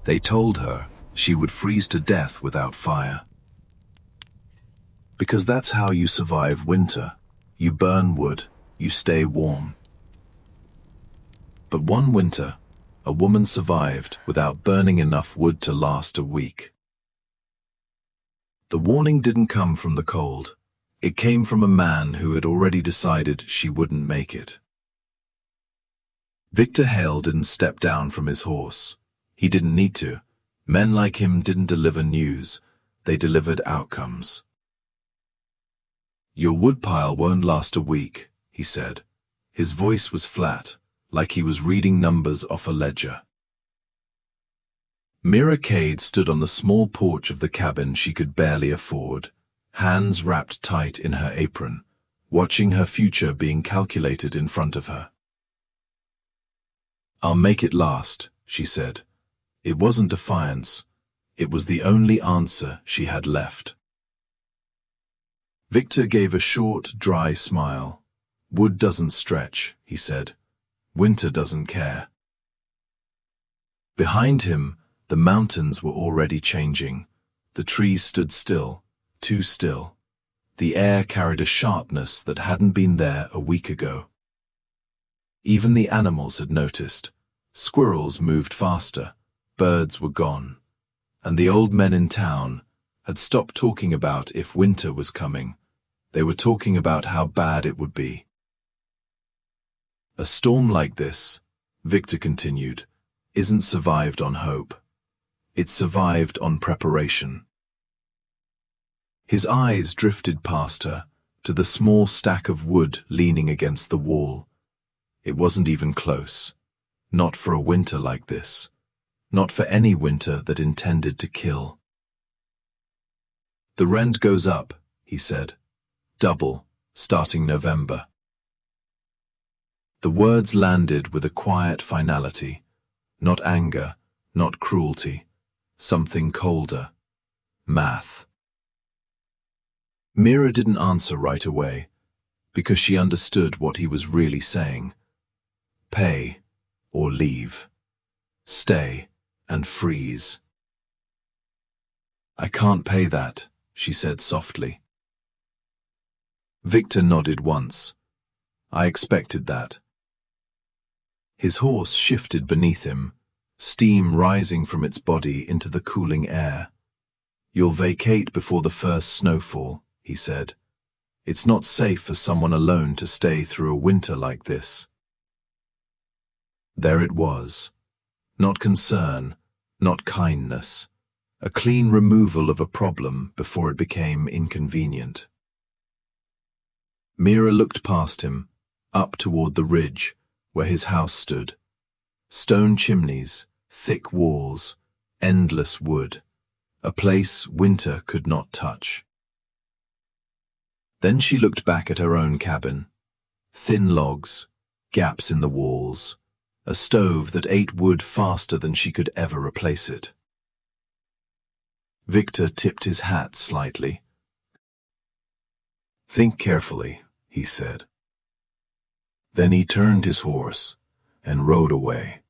They told her she would freeze to death without fire. Because that's how you survive winter. You burn wood, you stay warm. But one winter, a woman survived without burning enough wood to last a week. The warning didn't come from the cold. It came from a man who had already decided she wouldn't make it. Victor Hale didn't step down from his horse. He didn't need to. Men like him didn't deliver news. They delivered outcomes. "Your woodpile won't last a week," he said. His voice was flat, like he was reading numbers off a ledger. Mira Cade stood on the small porch of the cabin she could barely afford, hands wrapped tight in her apron, watching her future being calculated in front of her. "I'll make it last," she said. It wasn't defiance. It was the only answer she had left. Victor gave a short, dry smile. "Wood doesn't stretch," he said. "Winter doesn't care." Behind him, the mountains were already changing. The trees stood still, too still. The air carried a sharpness that hadn't been there a week ago. Even the animals had noticed. Squirrels moved faster, birds were gone, and the old men in town had stopped talking about if winter was coming. They were talking about how bad it would be. "A storm like this," Victor continued, "isn't survived on hope. It's survived on preparation." His eyes drifted past her, to the small stack of wood leaning against the wall. It wasn't even close. Not for a winter like this. Not for any winter that intended to kill. "The rent goes up," he said. "Double, starting November." The words landed with a quiet finality. Not anger, not cruelty. Something colder. Math. Mira didn't answer right away, because she understood what he was really saying. Pay or leave. Stay and freeze. "I can't pay that," she said softly. Victor nodded once. "I expected that." His horse shifted beneath him, steam rising from its body into the cooling air. "You'll vacate before the first snowfall," he said. "It's not safe for someone alone to stay through a winter like this." There it was. Not concern, not kindness. A clean removal of a problem before it became inconvenient. Mira looked past him, up toward the ridge where his house stood. Stone chimneys, thick walls, endless wood. A place winter could not touch. Then she looked back at her own cabin. Thin logs, gaps in the walls, a stove that ate wood faster than she could ever replace it. Victor tipped his hat slightly. "Think carefully," he said. Then he turned his horse and rode away.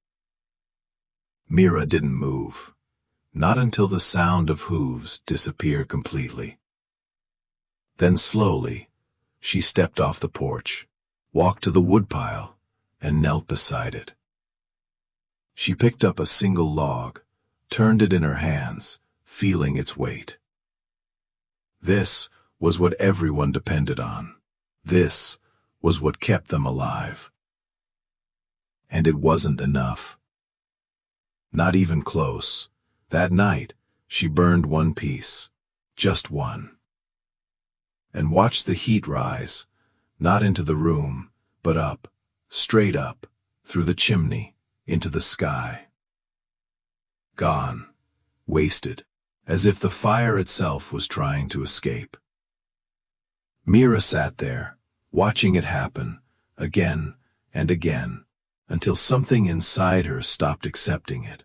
Mira didn't move, not until the sound of hooves disappeared completely. Then slowly, she stepped off the porch, walked to the woodpile, and knelt beside it. She picked up a single log, turned it in her hands, feeling its weight. This was what everyone depended on. This was what kept them alive. And it wasn't enough. Not even close. That night, she burned one piece, just one. And watched the heat rise, not into the room, but up, straight up, through the chimney, into the sky. Gone, wasted, as if the fire itself was trying to escape. Mira sat there, watching it happen, again and again, until something inside her stopped accepting it.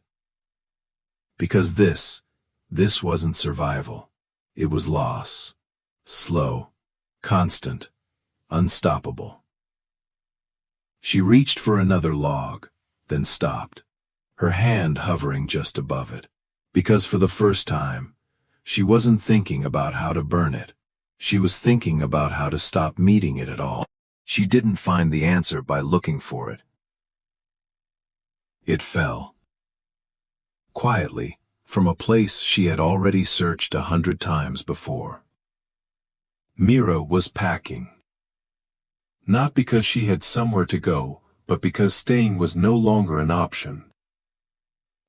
Because this wasn't survival. It was loss. Slow, constant, unstoppable. She reached for another log, then stopped. her hand hovering just above it. Because for the first time, she wasn't thinking about how to burn it. She was thinking about how to stop meeting it at all. She didn't find the answer by looking for it. It fell. Quietly, from a place she had already searched 100 times before. Mira was packing. Not because she had somewhere to go, but because staying was no longer an option.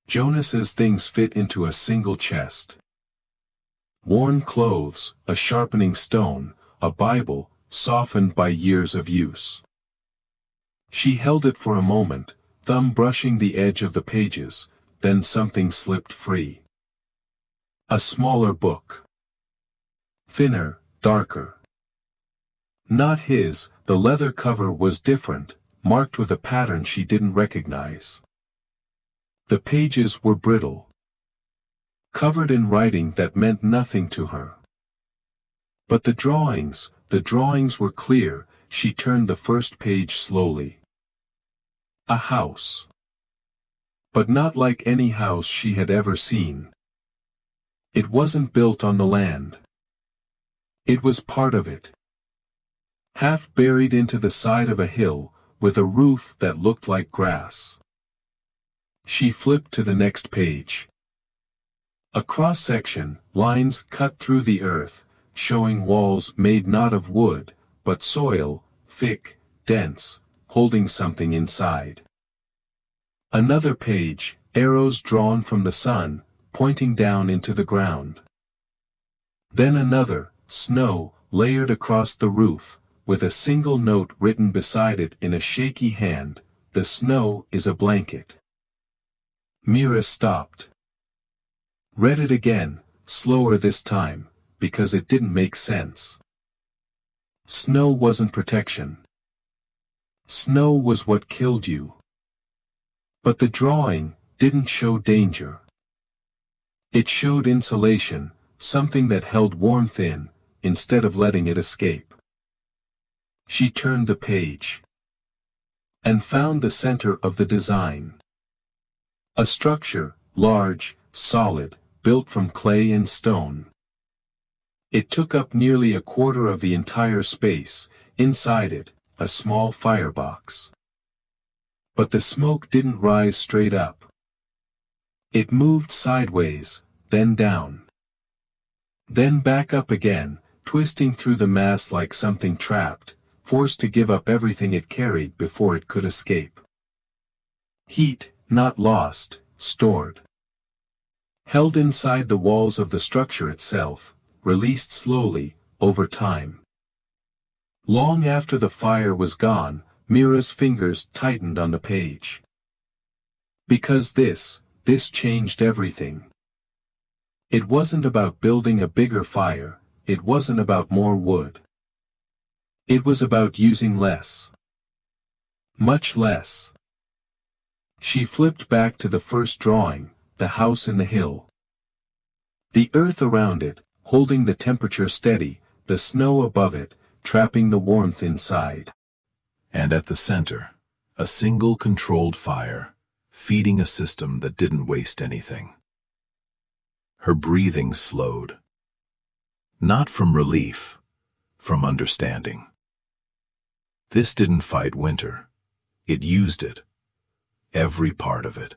Jonas's things fit into a single chest. Worn clothes, a sharpening stone, a Bible, softened by years of use. She held it for a moment, thumb brushing the edge of the pages, then something slipped free. A smaller book. Thinner, darker. Not his, the leather cover was different, marked with a pattern she didn't recognize. The pages were brittle. Covered in writing that meant nothing to her. But the drawings were clear. She turned the first page slowly. A house. But not like any house she had ever seen. It wasn't built on the land. It was part of it. Half buried into the side of a hill, with a roof that looked like grass. She flipped to the next page. A cross-section, lines cut through the earth, showing walls made not of wood, but soil, thick, dense, holding something inside. Another page, arrows drawn from the sun, pointing down into the ground. Then another, snow, layered across the roof, with a single note written beside it in a shaky hand, "The snow is a blanket." Mira stopped. Read it again, slower this time, because it didn't make sense. Snow wasn't protection. Snow was what killed you. But the drawing didn't show danger. It showed insulation, something that held warmth in, instead of letting it escape. She turned the page. And found the center of the design. A structure, large, solid, built from clay and stone. It took up nearly a quarter of the entire space, inside it, a small firebox. But the smoke didn't rise straight up. It moved sideways, then down. Then back up again, twisting through the mass like something trapped, forced to give up everything it carried before it could escape. Heat, not lost, stored. Held inside the walls of the structure itself, released slowly, over time. Long after the fire was gone, Mira's fingers tightened on the page. Because this changed everything. It wasn't about building a bigger fire, it wasn't about more wood. It was about using less. Much less. She flipped back to the first drawing, the house in the hill. The earth around it, holding the temperature steady, the snow above it, trapping the warmth inside. And at the center, a single controlled fire, feeding a system that didn't waste anything. Her breathing slowed. Not from relief, from understanding. This didn't fight winter. It used it. Every part of it.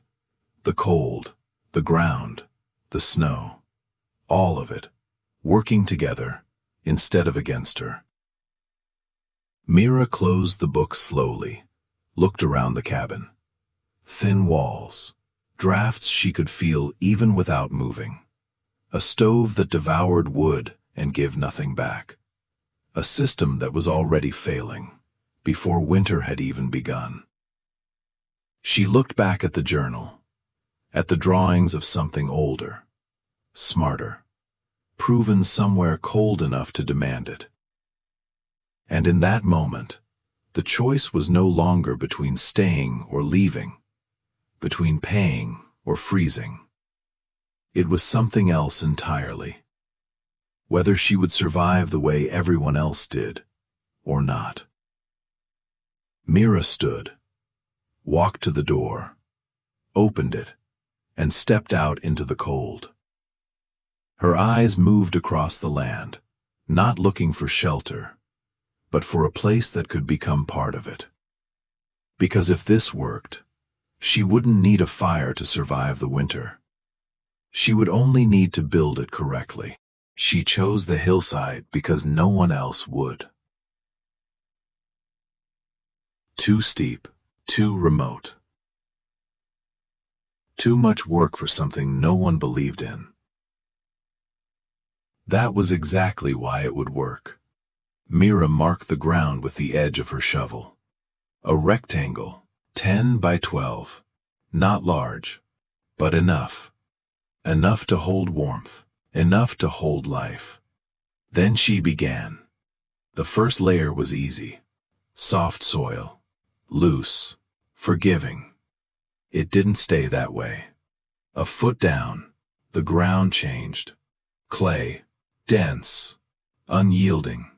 The cold, the ground, the snow. All of it, working together, instead of against her. Mira closed the book slowly, looked around the cabin. Thin walls, drafts she could feel even without moving. A stove that devoured wood and gave nothing back. A system that was already failing, before winter had even begun. She looked back at the journal, at the drawings of something older, smarter, proven somewhere cold enough to demand it. And in that moment, the choice was no longer between staying or leaving, between paying or freezing. It was something else entirely. Whether she would survive the way everyone else did, or not. Mira stood, walked to the door, opened it, and stepped out into the cold. Her eyes moved across the land, not looking for shelter, but for a place that could become part of it. Because if this worked, she wouldn't need a fire to survive the winter. She would only need to build it correctly. She chose the hillside because no one else would. Too steep, too remote. Too much work for something no one believed in. That was exactly why it would work. Mira marked the ground with the edge of her shovel. A rectangle, 10 by 12. Not large, but enough. Enough to hold warmth, enough to hold life. Then she began. The first layer was easy. Soft soil. Loose. Forgiving. It didn't stay that way. A foot down, the ground changed. Clay. Dense. Unyielding.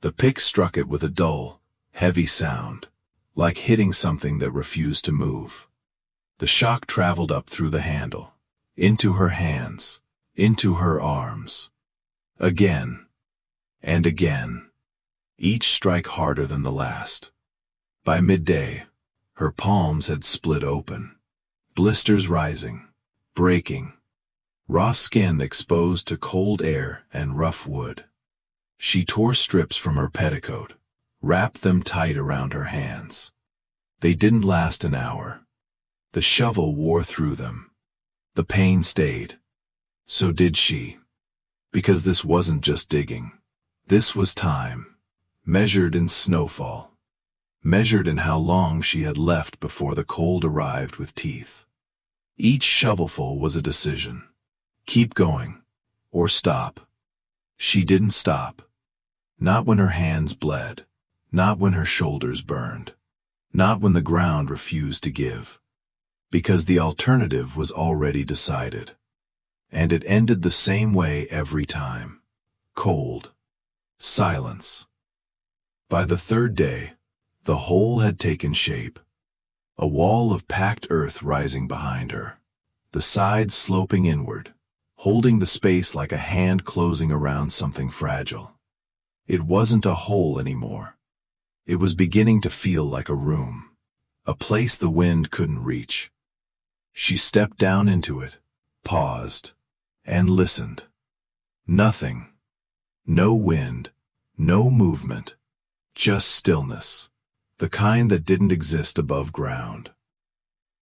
The pick struck it with a dull, heavy sound, like hitting something that refused to move. The shock traveled up through the handle, into her hands, into her arms. Again, and again, each strike harder than the last. By midday, her palms had split open, blisters rising, breaking, raw skin exposed to cold air and rough wood. She tore strips from her petticoat, wrapped them tight around her hands. They didn't last an hour. The shovel wore through them. The pain stayed. So did she. Because this wasn't just digging. This was time, measured in snowfall. Measured in how long she had left before the cold arrived with teeth. Each shovelful was a decision. Keep going, or stop. She didn't stop. Not when her hands bled. Not when her shoulders burned. Not when the ground refused to give. Because the alternative was already decided. And it ended the same way every time. Cold. Silence. By the third day, the hole had taken shape. A wall of packed earth rising behind her. The sides sloping inward, holding the space like a hand closing around something fragile. It wasn't a hole anymore. It was beginning to feel like a room, a place the wind couldn't reach. She stepped down into it, paused, and listened. Nothing. No wind, no movement, just stillness, the kind that didn't exist above ground.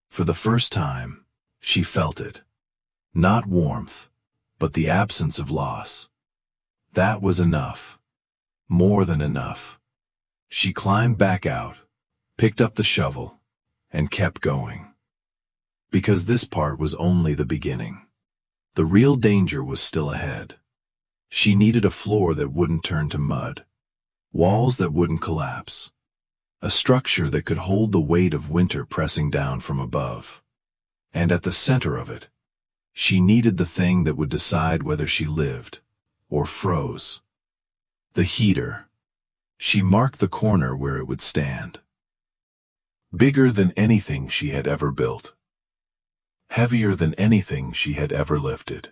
For the first time, she felt it. Not warmth, but the absence of loss. That was enough. More than enough. She climbed back out, picked up the shovel, and kept going. Because this part was only the beginning. The real danger was still ahead. She needed a floor that wouldn't turn to mud, walls that wouldn't collapse, a structure that could hold the weight of winter pressing down from above. And at the center of it, she needed the thing that would decide whether she lived or froze. The heater. She marked the corner where it would stand. Bigger than anything she had ever built. Heavier than anything she had ever lifted.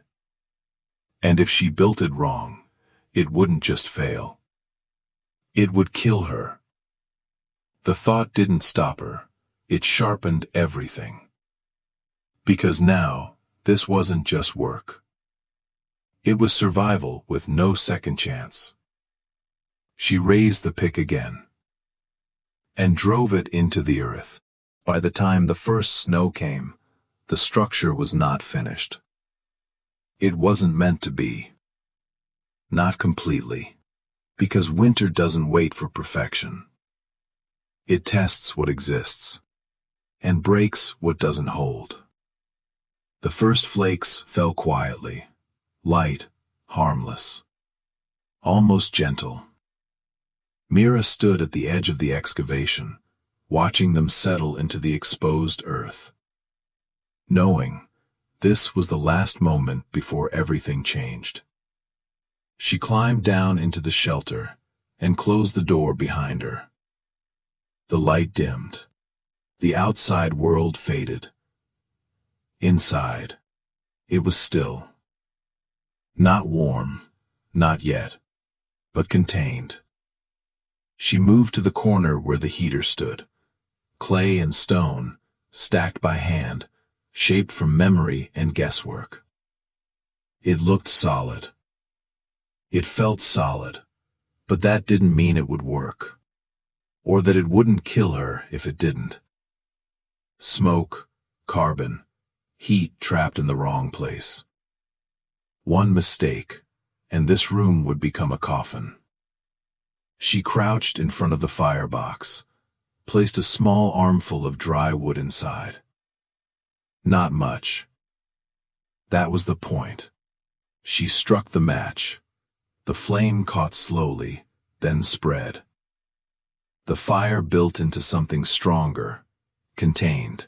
And if she built it wrong, it wouldn't just fail. It would kill her. The thought didn't stop her. It sharpened everything. Because now, this wasn't just work. It was survival with no second chance. She raised the pick again and drove it into the earth. By the time the first snow came, the structure was not finished. It wasn't meant to be. Not completely. Because winter doesn't wait for perfection. It tests what exists and breaks what doesn't hold. The first flakes fell quietly, light, harmless, almost gentle. Mira stood at the edge of the excavation, watching them settle into the exposed earth. Knowing this was the last moment before everything changed. She climbed down into the shelter and closed the door behind her. The light dimmed. The outside world faded, Inside, it was still. Not warm, not yet, but contained. She moved to the corner where the heater stood. Clay and stone, stacked by hand, shaped from memory and guesswork. It looked solid. It felt solid, but that didn't mean it would work, or that it wouldn't kill her if it didn't. Smoke, carbon, heat trapped in the wrong place. One mistake, and this room would become a coffin. She crouched in front of the firebox, placed a small armful of dry wood inside. Not much. That was the point. She struck the match. The flame caught slowly, then spread. The fire built into something stronger, contained,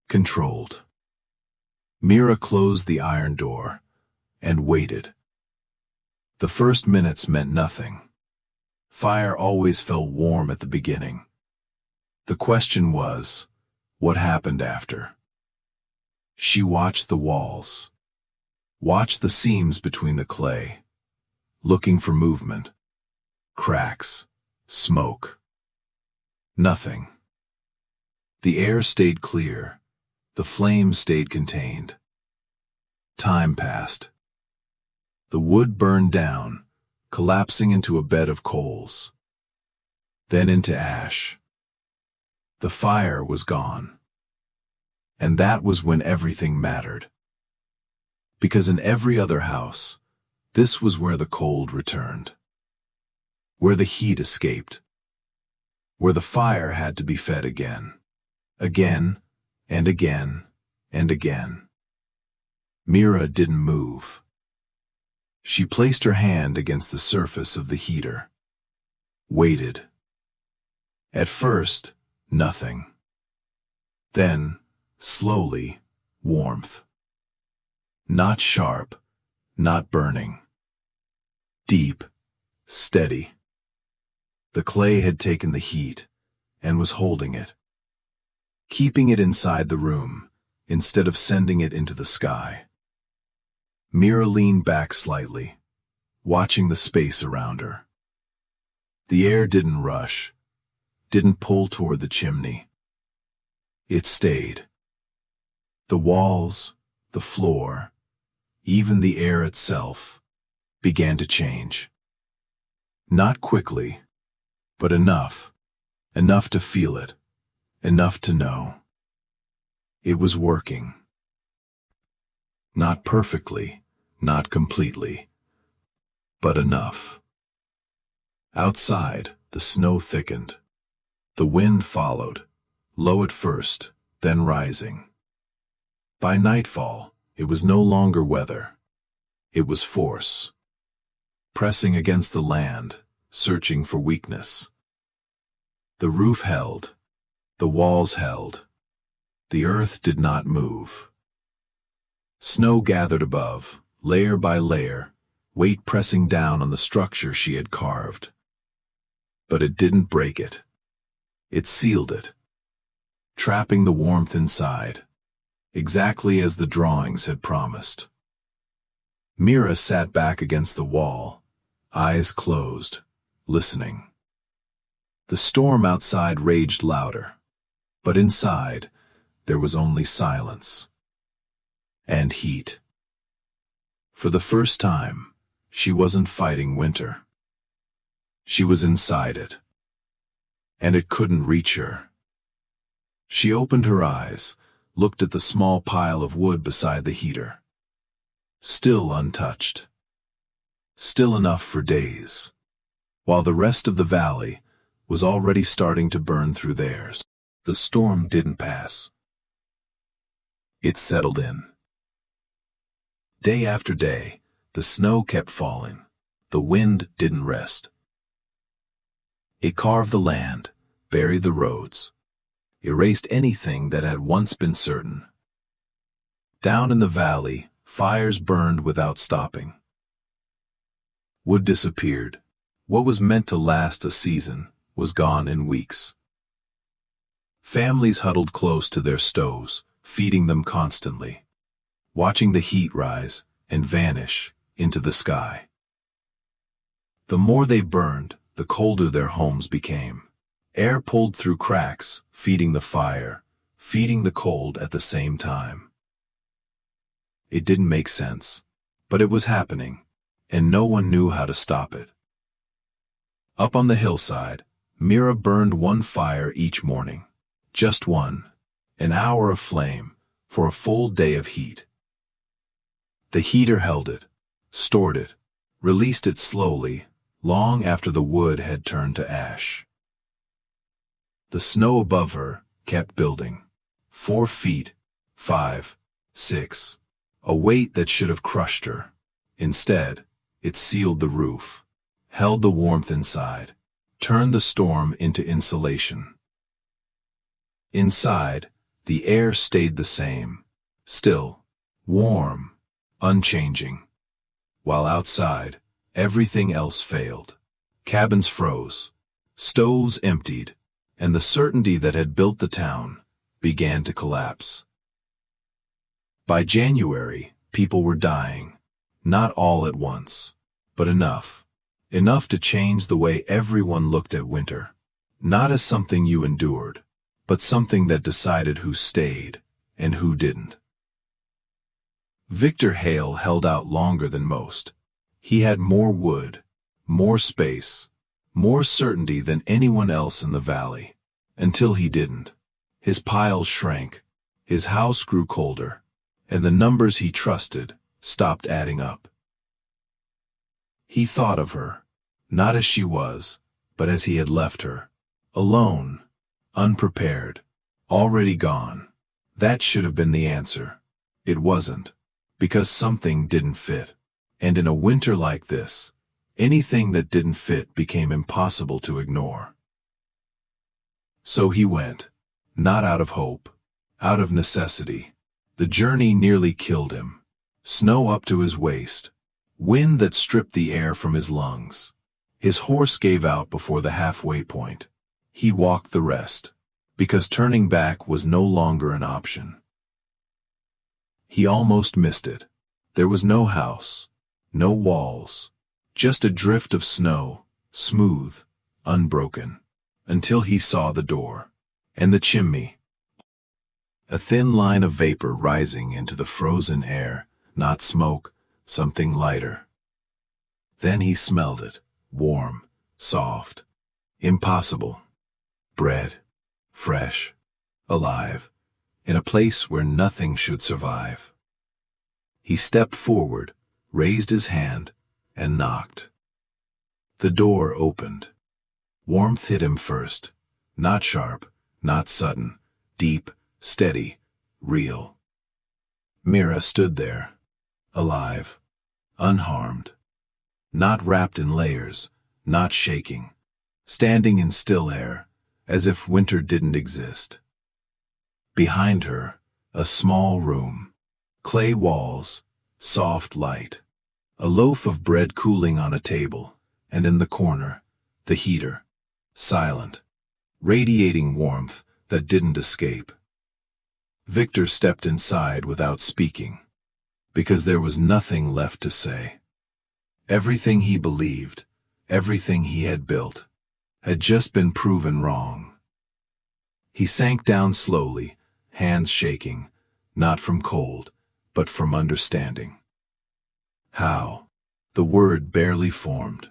controlled. Mira closed the iron door and waited. The first minutes meant nothing. Fire always felt warm at the beginning. The question was, what happened after? She watched the walls, watched the seams between the clay, looking for movement, cracks, smoke. Nothing. The air stayed clear, the flame stayed contained. Time passed. The wood burned down, collapsing into a bed of coals, then into ash. The fire was gone. And that was when everything mattered. Because in every other house, this was where the cold returned, where the heat escaped, where the fire had to be fed again, again, and again, and again. Mira didn't move. She placed her hand against the surface of the heater, waited. At first, nothing. Then, slowly, warmth. Not sharp, not burning. Deep, steady. The clay had taken the heat and was holding it, keeping it inside the room instead of sending it into the sky. Mira leaned back slightly, watching the space around her. The air didn't rush, didn't pull toward the chimney. It stayed. The walls, the floor, even the air itself, began to change. Not quickly, but enough to feel it, enough to know. It was working. Not perfectly, not completely, but enough. Outside, the snow thickened. The wind followed, low at first, then rising. By nightfall, it was no longer weather. It was force. Pressing against the land, searching for weakness. The roof held. The walls held. The earth did not move. Snow gathered above, layer by layer, weight pressing down on the structure she had carved. But it didn't break it. It sealed it, trapping the warmth inside, exactly as the drawings had promised. Mira sat back against the wall, eyes closed, listening. The storm outside raged louder, but inside there was only silence and heat. For the first time, she wasn't fighting winter. She was inside it, and it couldn't reach her. She opened her eyes, looked at the small pile of wood beside the heater. Still untouched. Still enough for days, while the rest of the valley was already starting to burn through theirs. The storm didn't pass. It settled in. Day after day, the snow kept falling. The wind didn't rest. It carved the land, buried the roads, erased anything that had once been certain. Down in the valley, fires burned without stopping. Wood disappeared. What was meant to last a season was gone in weeks. Families huddled close to their stoves, feeding them constantly, watching the heat rise and vanish into the sky. The more they burned, the colder their homes became. Air pulled through cracks, feeding the fire, feeding the cold at the same time. It didn't make sense, but it was happening, and no one knew how to stop it. Up on the hillside, Mira burned one fire each morning. Just one. An hour of flame, for a full day of heat. The heater held it, stored it, released it slowly, long after the wood had turned to ash. The snow above her kept building. 4 feet, 5, 6. A weight that should have crushed her. Instead, it sealed the roof, held the warmth inside, turned the storm into insulation. Inside, the air stayed the same, still, warm, unchanging. While outside, everything else failed. Cabins froze, stoves emptied, and the certainty that had built the town began to collapse. By January, people were dying, not all at once, but enough to change the way everyone looked at winter, not as something you endured, but something that decided who stayed and who didn't. Victor Hale held out longer than most. He had more wood, more space, more certainty than anyone else in the valley, until he didn't. His piles shrank, his house grew colder, and the numbers he trusted stopped adding up. He thought of her, not as she was, but as he had left her, alone, unprepared, already gone. That should have been the answer. It wasn't, because something didn't fit. And in a winter like this, anything that didn't fit became impossible to ignore. So he went, not out of hope, out of necessity. The journey nearly killed him. Snow up to his waist, wind that stripped the air from his lungs. His horse gave out before the halfway point. He walked the rest, because turning back was no longer an option. He almost missed it. There was no house, no walls, just a drift of snow, smooth, unbroken, until he saw the door, and the chimney. A thin line of vapor rising into the frozen air, not smoke, something lighter. Then he smelled it, warm, soft, impossible. Bread, fresh, alive, in a place where nothing should survive. He stepped forward, raised his hand, and knocked. The door opened. Warmth hit him first, not sharp, not sudden, deep, steady, real. Mira stood there, alive, unharmed, not wrapped in layers, not shaking, standing in still air, as if winter didn't exist. Behind her, a small room, clay walls, soft light, a loaf of bread cooling on a table, and in the corner, the heater, silent, radiating warmth that didn't escape. Victor stepped inside without speaking, because there was nothing left to say. Everything he believed, everything he had built, had just been proven wrong. He sank down slowly, hands shaking, not from cold, but from understanding. How? The word barely formed.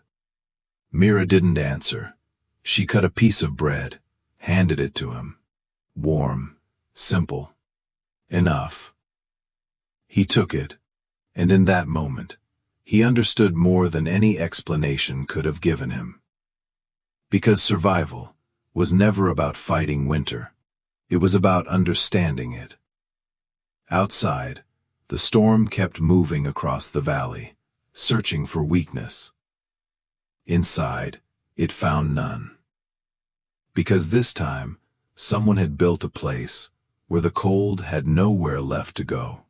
Mira didn't answer. She cut a piece of bread, handed it to him. Warm, simple. Enough. He took it, and in that moment, he understood more than any explanation could have given him. Because survival was never about fighting winter. It was about understanding it. Outside, the storm kept moving across the valley, searching for weakness. Inside, it found none. Because this time, someone had built a place where the cold had nowhere left to go.